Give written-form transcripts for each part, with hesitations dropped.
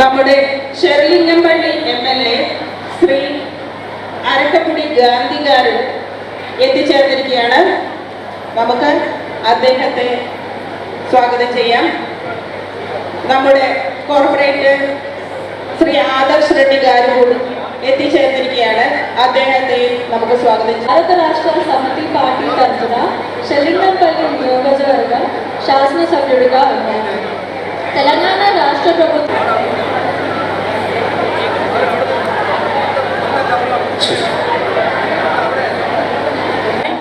നമ്മുടെ ഷെർലിംഗംപള്ളി MLA ശ്രീ അരക്കപ്പുടി ഗാന്ധി ഗാരു എത്തിച്ചേർന്നിരിക്കുകയാണ്. നമുക്ക് അദ്ദേഹത്തെ സ്വാഗതം ചെയ്യാം. നമ്മുടെ കോർപ്പറേറ്റ് ശ്രീ ആദർശ് റെഡ്ഡി ഗാരു കൂടി ఎత్తిచేర్తిరిക്കുകയാണ്. അദ്ദേഹത്തെ നമുക്ക് స్వాగతం ചെയ്യാം. భారత రాష్ట్ర సమితి పార్టీ తరఫున షెల్లింగంపల్లి నియోజకవర్గ శాసనసభ్యుడిగా ఉన్నాను. తెలంగాణ రాష్ట్ర ప్రభుత్వం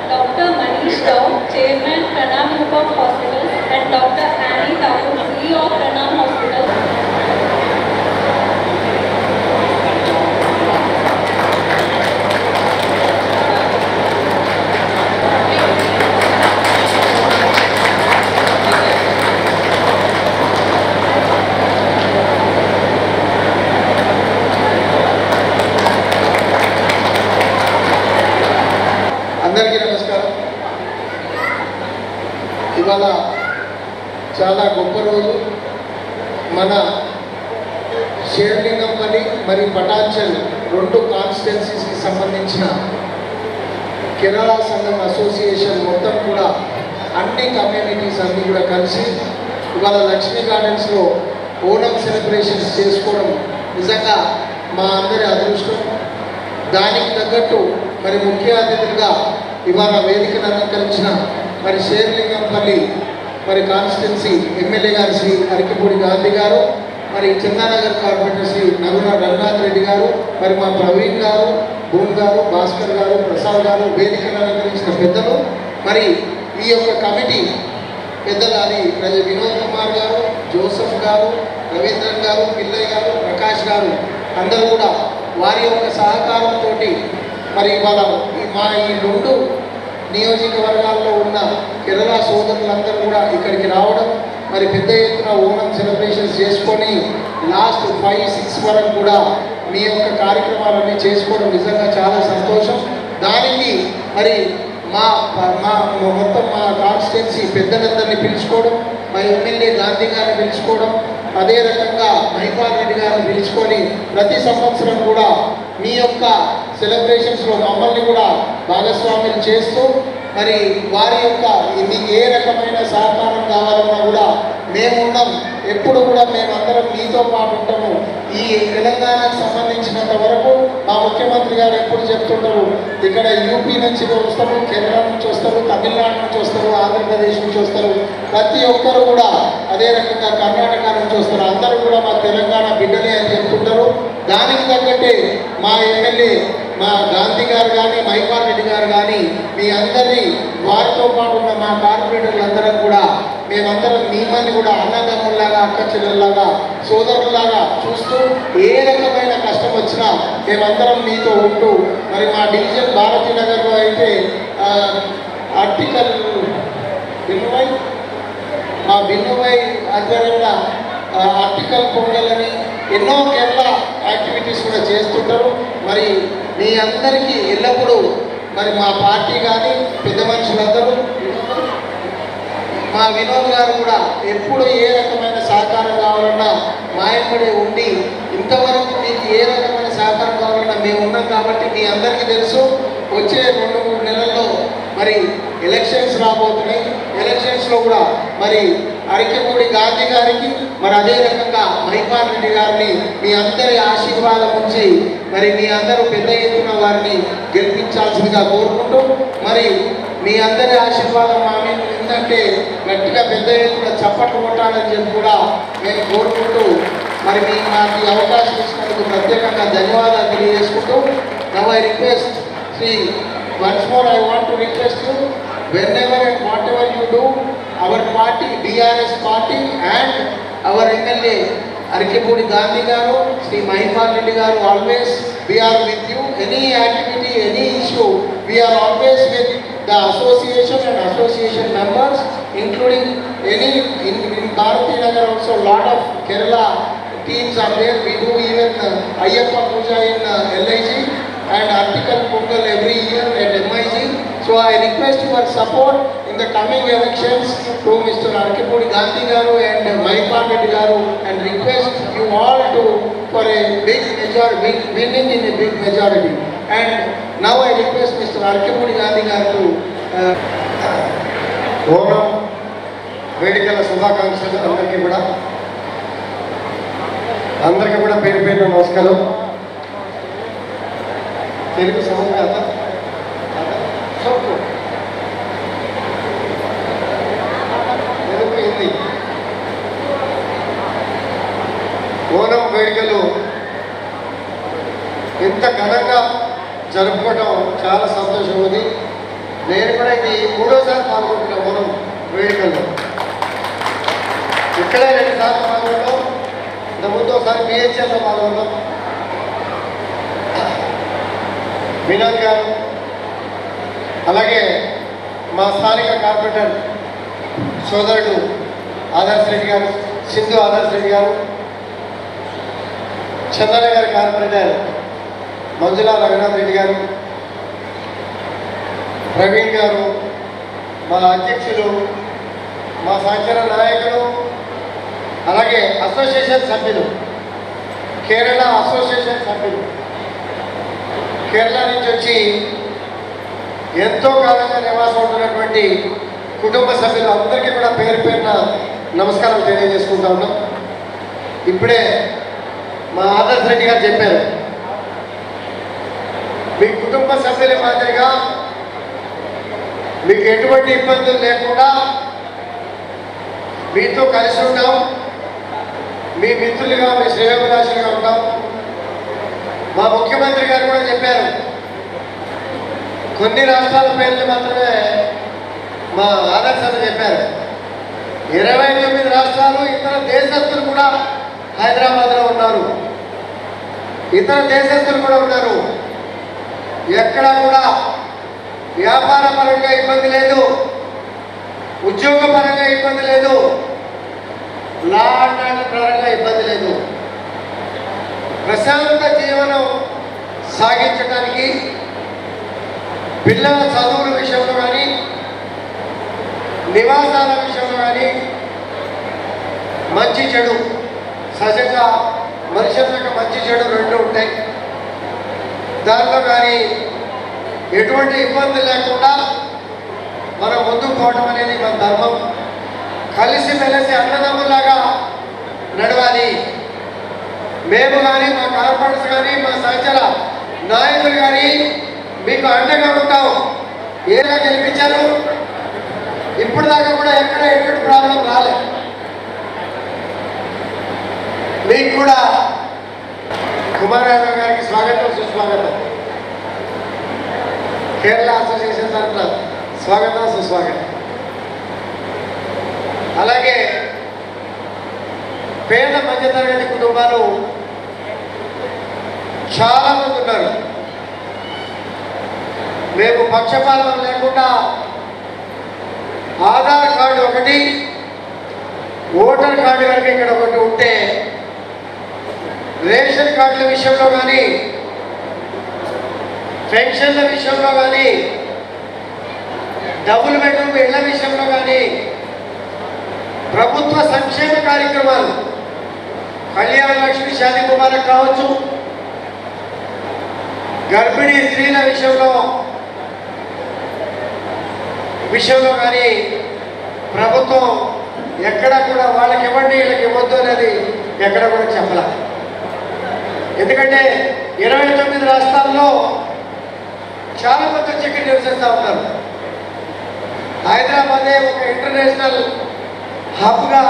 doctor Manish Rao, chairman Pranam group of hospitals, and doctor Annie Thakur, CEO of Pranam hospital. అందరికీ నమస్కారం. ఇవాళ చాలా గొప్ప రోజు. మన షేర్లింగంపల్లి మరియు పటాన్చెల్ రెండు కాన్స్టిట్యున్సీస్కి సంబంధించిన కేరళ సంఘం అసోసియేషన్ మొత్తం కూడా అన్ని కమ్యూనిటీస్ అన్నీ కూడా కలిసి ఇవాళ లక్ష్మీ గార్డెన్స్లో ఓణం సెలబ్రేషన్స్ చేసుకోవడం నిజంగా మా అందరి అదృష్టం. దానికి తగ్గట్టు మరి ముఖ్య అతిథులుగా ఇవాళ వేదికను అలంకరించిన మరి షేర్లింగంపల్లి మరి కాన్స్టిట్యున్సీ MLA గారు శ్రీ అరకిపూడి గాంధీ గారు, మరి చందానగర్ కార్పొరేటర్ శ్రీ నగున రఘునాథ్ రెడ్డి గారు, మరి మా ప్రవీణ్ గారు, భూమ్ గారు, భాస్కర్ గారు, ప్రసాద్ గారు, వేదికను అలంకరించిన పెద్దలు, మరి ఈ యొక్క కమిటీ పెద్దలు అది వినోద్ కుమార్ గారు, జోసఫ్ గారు, రవీంద్రన్ గారు, పిల్లయ్య గారు, ప్రకాష్ గారు అందరూ కూడా వారి యొక్క సహకారంతో మరి ఇవాళ మా ఈ రెండు నియోజకవర్గాల్లో ఉన్న కేరళ సోదరులందరూ కూడా ఇక్కడికి రావడం, మరి పెద్ద ఎత్తున ఓణం సెలబ్రేషన్స్ చేసుకొని లాస్ట్ 5-6 వరకు కూడా మీ యొక్క కార్యక్రమాలన్నీ చేసుకోవడం నిజంగా చాలా సంతోషం. దానికి మరి మా మొత్తం మా కాన్స్టిట్యున్సీ పెద్దలందరినీ పిలుచుకోవడం, మా MLA గాంధీ గారిని పిలుచుకోవడం, అదే రకంగా మహిపాల్ రెడ్డి గారిని పిలుచుకొని ప్రతి సంవత్సరం కూడా మీ యొక్క సెలబ్రేషన్స్లో మమ్మల్ని కూడా భాగస్వామ్యం చేస్తూ మరి వారి యొక్క మీకు ఏ రకమైన సహకారం కావాలన్నా కూడా మేమున్నాం. ఎప్పుడు కూడా మేమందరం మీతో పాటు ఉంటాము. ఈ తెలంగాణకు సంబంధించినంత వరకు మా ముఖ్యమంత్రి గారు ఎప్పుడు చెప్తుంటారు, ఇక్కడ యూపీ నుంచి వస్తారు, కేరళ నుంచి వస్తారు, తమిళనాడు నుంచి వస్తారు, ఆంధ్రప్రదేశ్ నుంచి వస్తారు, ప్రతి ఒక్కరు కూడా అదే రకంగా కర్ణాటక నుంచి వస్తారు. అందరూ కూడా మా తెలంగాణ బిడ్డలే అని చెప్తుంటారు. దానికి తగ్గట్టే మా MLA మా గాంధీ గారు కానీ మహిపాల్ రెడ్డి గారు కానీ మీ అందరినీ వారితో పాటు ఉన్న మా కార్పొరేటర్లందరం కూడా మేమందరం మిమ్మల్ని కూడా అన్నదమ్ముల్లాగా, అక్క చెల్లెల్లాగా, సోదరుల్లాగా చూస్తూ ఏ రకమైన కష్టం వచ్చినా మేమందరం మీతో ఉంటూ మరి మా డివిజన్ భారతీ నగర్లో అయితే ఆర్టికల్ విన్నువై ఆధ్వర్యంలో ఆర్టికల్ పొంగల్ అని ఎన్నో కేరళ యాక్టివిటీస్ కూడా చేస్తుంటారు. మరి మీ అందరికీ ఎల్లప్పుడూ మరి మా పార్టీ కానీ పెద్ద మనుషులందరూ మా వినోద్ గారు కూడా ఎప్పుడు ఏ రకమైన సహకారం కావాలన్నా మా ఎంబడే ఉండి ఇంతవరకు మీకు ఏ రకమైన సహకారం కావాలన్నా మేము ఉన్నాం. కాబట్టి మీ అందరికీ తెలుసు వచ్చే 2-3 నెలల్లో మరి ఎలక్షన్స్ రాబోతున్నాయి. ఎలక్షన్స్లో కూడా మరి అరకిపూడి గాంధీ గారికి మరి అదే రకంగా మహిపాల్ రెడ్డి గారిని మీ అందరి ఆశీర్వాదం ఉంచి మరి మీ అందరూ పెద్ద ఎత్తున వారిని గెలిపించాల్సిందిగా కోరుకుంటూ మరి మీ అందరి ఆశీర్వాదం మా మీద ఏంటంటే గట్టిగా పెద్ద ఎత్తున చప్పట్లు కొట్టాలని చెప్పి కూడా మేము కోరుకుంటూ మరి మాకు ఈ అవకాశం ఇచ్చినందుకు ప్రత్యేకంగా ధన్యవాదాలు తెలియజేసుకుంటూ now I request Shri once more I want to request you, whenever and whatever you do, our party, DRS party and our MLA Arikipudi Gandhi Garu, Sri Mahipal Reddy Garu, always we are with you. Any activity, any issue, we are always with the association and association members, including any in Bharati Nagar also lot of Kerala teams are there. We do even Ayyappa Puja in LIG and article Pongal every year at MIG. So I request your support in the coming elections to Mr. Arikipudi Gandhi Garu and Mahipal Reddy Garu and request you all to big majority, winning in a big majority. And now I request Mr. Arkapudi Gandhi garu Onam వేడుకల శుభాకాంక్షలు అందరికీ కూడా పేరు పేరు నమస్కారం. తెలుగు సమూహ తెలుగు హిందీ ఓనం వేడుకలు ఇంత ఘనంగా జరుపుకోవడం చాలా సంతోషం ఉంది. నేను కూడా ఇది 3వ సారి పాల్గొంటున్నా ఓనం వేడుకల్లో. ఇక్కడే 2 సార్లు పాల్గొన్నాం. ఇంత ముందు ఒకసారి బిహెచ్ఎల్లో పాల్గొన్నాం. వినోద్ గారు, అలాగే మా స్థానిక కార్పొరేటర్ సోదరుడు ఆదర్శ్ రెడ్డి గారు, సింధు ఆదర్శ్ రెడ్డి గారు, చంద్రనగర్ కార్పొరేటర్ మంజులా రఘునాథ్ రెడ్డి గారు, ప్రవీణ్ గారు, మా అధ్యక్షులు, మా సహచర నాయకులు, అలాగే అసోసియేషన్ సభ్యులు, కేరళ అసోసియేషన్ సభ్యులు, కేరళ నుంచి వచ్చి ఎంతో కాలంగా నివాసం ఉంటున్నటువంటి కుటుంబ సభ్యులు అందరికీ కూడా పేరు పేరున నమస్కారం తెలియజేసుకుంటా ఉన్నాం. ఇప్పుడే మా ఆదర్శ్ రెడ్డి గారు చెప్పారు, మీ కుటుంబ సభ్యుల మాదిరిగా మీకు ఎటువంటి ఇబ్బందులు లేకుండా మీతో కలిసి ఉంటాం, మీ మిత్రులుగా, మీ శ్రేయోభిలాషులుగా ఉంటాం. మా ముఖ్యమంత్రి గారు కూడా చెప్పారు, కొన్ని రాష్ట్రాల పేర్లు మాత్రమే మా ఆదర్శాలు చెప్పారు. 29 రాష్ట్రాలు, ఇతర దేశస్తులు కూడా హైదరాబాద్లో ఉన్నారు, ఇతర దేశస్తులు కూడా ఉన్నారు. ఎక్కడా కూడా వ్యాపార పరంగా ఇబ్బంది లేదు, ఉద్యోగ పరంగా ఇబ్బంది లేదు, లా అండ్ ఆర్డర్ పరంగా ఇబ్బంది లేదు. ప్రశాంత జీవనం సాగించడానికి పిల్లల చదువుల విషయంలో కానీ, నివాసాల విషయంలో కానీ, మంచి చెడు సహజంగా మనుషులకు మంచి చెడు 2 ఉంటాయి. దాంట్లో కానీ ఎటువంటి ఇబ్బంది లేకుండా మనం ముందుకు పోవడం అనేది మన ధర్మం. కలిసి మెలిసి అన్నదమ్ములాగా నడవాలి. మేము కానీ, మా కార్పొరేటర్స్ కానీ, మా సహచర నాయకులు కానీ మీకు అండగా ఉంటాం. ఏగా గెలిపించారు, ఇప్పుడు దాకా కూడా ఎక్కడ ఎటువంటి ప్రాబ్లం రాలేదు. మీకు కూడా కుమార్ యాదవ్ గారికి స్వాగతం, సుస్వాగతం. కేరళ అసోసియేషన్ తరఫున స్వాగతం, సుస్వాగతం. అలాగే పేద మధ్యతరగతి కుటుంబాలు చాలా మంది ఉన్నారు. మేము పక్షపాతం లేకుండా ఆధార్ కార్డు ఒకటి, ఓటర్ కార్డు కనుక ఇక్కడ ఒకటి ఉంటే రేషన్ కార్డుల విషయంలో కానీ, పెన్షన్ల విషయంలో కానీ, డబుల్ బెడ్రూమ్ ఇళ్ల విషయంలో కానీ, ప్రభుత్వ సంక్షేమ కార్యక్రమాలు, కళ్యాణ లక్ష్మి, షాదీ ముబారక్ కావచ్చు, గర్భిణీ స్త్రీల విషయంలో కానీ ప్రభుత్వం ఎక్కడ కూడా వాళ్ళకి ఇవ్వండి వీళ్ళకి ఇవ్వద్దు అనేది ఎక్కడ కూడా చెప్పలే. ఎందుకంటే 29 రాష్ట్రాల్లో చాలా మంది వచ్చి ఇక్కడ నివసిస్తూ ఉంటారు. హైదరాబాదే ఒక ఇంటర్నేషనల్ హబ్గా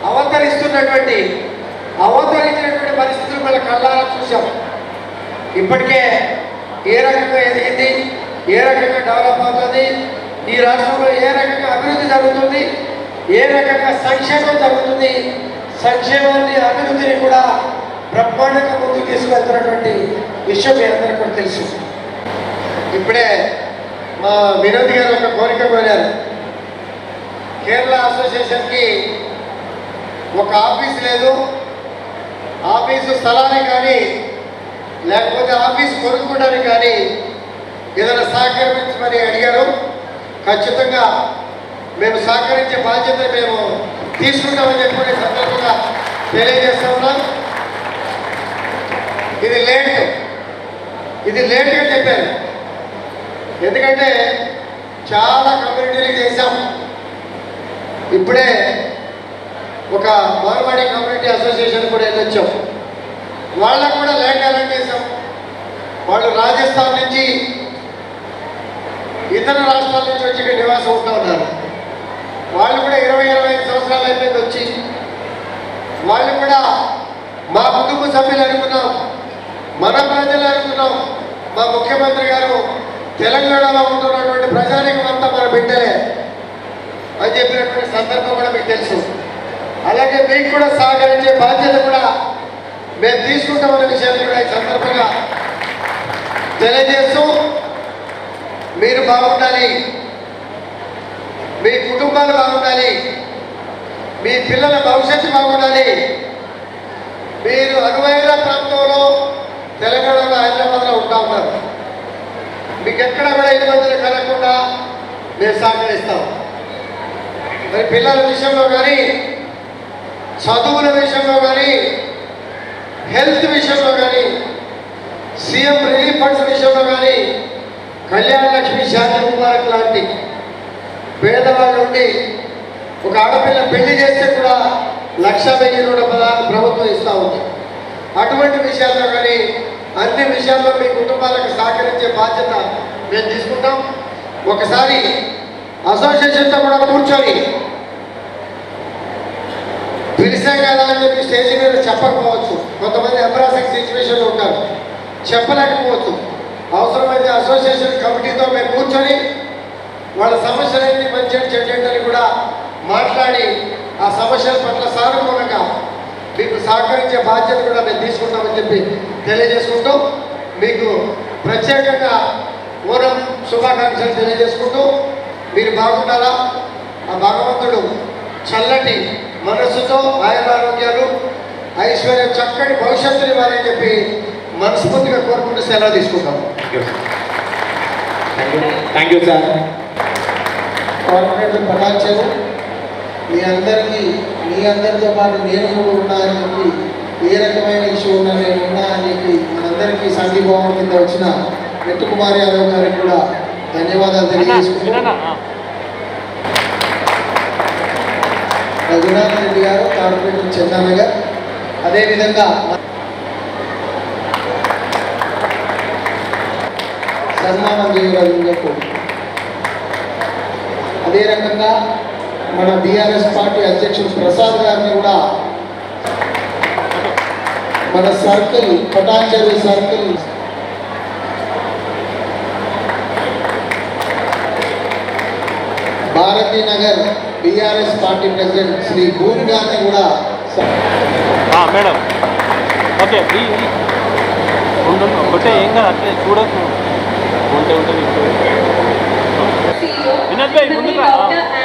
అవతరించినటువంటి పరిస్థితులు మన కళ్ళారా చూసాం. ఇప్పటికే ఏ రకంగా ఎదిగింది, ఏ రకంగా డెవలప్ అవుతుంది, ఈ రాష్ట్రంలో ఏ రకంగా అభివృద్ధి జరుగుతుంది, ఏ రకంగా సంక్షేమం జరుగుతుంది, సంక్షేమాన్ని అభివృద్ధిని కూడా బ్రహ్మాండంగా ముందుకు తీసుకెళ్తున్నటువంటి విషయం మీ అందరికీ కూడా తెలుసు. ఇప్పుడే మా వినోద్ గారు ఒక కోరిక కోరారు. కేరళ అసోసియేషన్కి ఒక ఆఫీస్ లేదు, ఆఫీసు స్థలాన్ని కానీ లేకపోతే ఆఫీస్ కొనుక్కోవడానికి కానీ ఏదైనా సహకరించమని అడిగారు. ఖచ్చితంగా మేము సహకరించే బాధ్యత మేము తీసుకుంటామని చెప్పి సందర్భంగా తెలియజేస్తా ఉన్నాం. ఇది లేట్గా చెప్పారు. ఎందుకంటే చాలా కమ్యూనిటీలు చేశాం. ఇప్పుడే ఒక మార్వాడి కమ్యూనిటీ అసోసియేషన్ కూడా వెళ్ళొచ్చాం. వాళ్ళకు కూడా ల్యాండ్ అలాట్ చేశాం. వాళ్ళు రాజస్థాన్ నుంచి ఇతర రాష్ట్రాల నుంచి వచ్చి ఇక్కడ నివాసం ఉంటూ ఉన్నారు. వాళ్ళు కూడా 20-25 సంవత్సరాలు అయిపోయింది వచ్చి. వాళ్ళు కూడా మా కుటుంబ సభ్యులు అనుకున్నాం, మన ప్రజలు అనుకున్నాం, మా ముఖ్యమంత్రి గారు తెలంగాణలో ఉంటున్నటువంటి ప్రజానికం అంతా మన బిడ్డలే అని చెప్పినటువంటి సందర్భం కూడా మీకు తెలుసు. అలాగే మీకు కూడా సహకరించే బాధ్యత కూడా మేము తీసుకుంటామనే విషయాన్ని కూడా ఈ సందర్భంగా తెలియజేస్తూ, మీరు బాగుండాలి, మీ కుటుంబాలు బాగుండాలి, మీ పిల్లల భవిష్యత్తు బాగుండాలి. మీరు అనువైన ప్రాంతంలో తెలంగాణలో హైదరాబాద్లో ఉంటా ఉన్నారు. మీకు ఎక్కడ కూడా ఇబ్బందులు కలగకుండా మేము సహకరిస్తాం. మరి పిల్లల విషయంలో కానీ, చదువుల విషయంలో కానీ, హెల్త్ విషయంలో కానీ, సీఎం రిలీఫ్ ఫండ్స్ విషయంలో కానీ, కళ్యాణ లక్ష్మి శాంతి ముబారక్ లాంటి పేదవాళ్ళ నుండి ఒక ఆడపిల్ల పెళ్లి చేస్తే కూడా 1,1000 రూపాయలు ప్రభుత్వం ఇస్తూ ఉంది. అటువంటి విషయాల్లో కానీ అన్ని విషయాల్లో మీ కుటుంబాలకు సహకరించే బాధ్యత మేము తీసుకుంటాం. ఒకసారి అసోసియేషన్తో కూడా కూర్చొని పిలిచాం కదా అని చెప్పి స్టేజ్ మీద చెప్పకపోవచ్చు. కొంతమంది ఎంబ్రాసింగ్ సిచ్యువేషన్లో ఉంటారు, చెప్పలేకపోవచ్చు. అవసరమైతే అసోసియేషన్ కమిటీతో మేము కూర్చొని వాళ్ళ సమస్యలన్నీ మంచి చెడ్డని కూడా మాట్లాడి ఆ సమస్యల పట్ల సానుకూలంగా మీకు సహకరించే బాధ్యత కూడా మేము తీసుకుంటామని చెప్పి తెలియజేసుకుంటూ, మీకు ప్రత్యేకంగా ఓనం శుభాకాంక్షలు తెలియజేసుకుంటూ, మీరు బాగుండాలా, ఆ భగవంతుడు చల్లటి మనస్సుతో ఆయురారోగ్యాలు ఐశ్వర్యం చక్కటి భవిష్యత్తుని ఇవ్వాలని చెప్పి మనస్ఫూర్తిగా కోరుకుంటూ సెలవు తీసుకుంటాము. Thank you sir. కార్పొరేటర్ పటాచారు మీ అందరితో పాటు నేను కూడా ఉన్నా అని చెప్పి, ఏ రకమైన ఇష్యూ ఉన్నా నేను ఉన్నా అని చెప్పి మనందరికీ సంఘీభావం కింద వచ్చిన నెట్టు కుమార్ యాదవ్ గారికి కూడా ధన్యవాదాలు తెలియజేసుకుంటున్నాను. రఘునాథ్ రెడ్డి గారు, కార్పొరేటర్ చందానగర్, అదేవిధంగా సన్మానం చేయగలని చెప్పు. అదే రకంగా మన బీఆర్ఎస్ పార్టీ అధ్యక్షుడు ప్రసాద్ గారిని కూడా మన circle Patanjali circle Bharathinagar BRS party president Shri Bhumi గారిని కూడా మేడం ఓకే ఒకటే ఏం కాదు, అట్లే చూడొచ్చు. ఉంటే CEO, వినోద్ భాయ్ ముందుకు రా. Dr.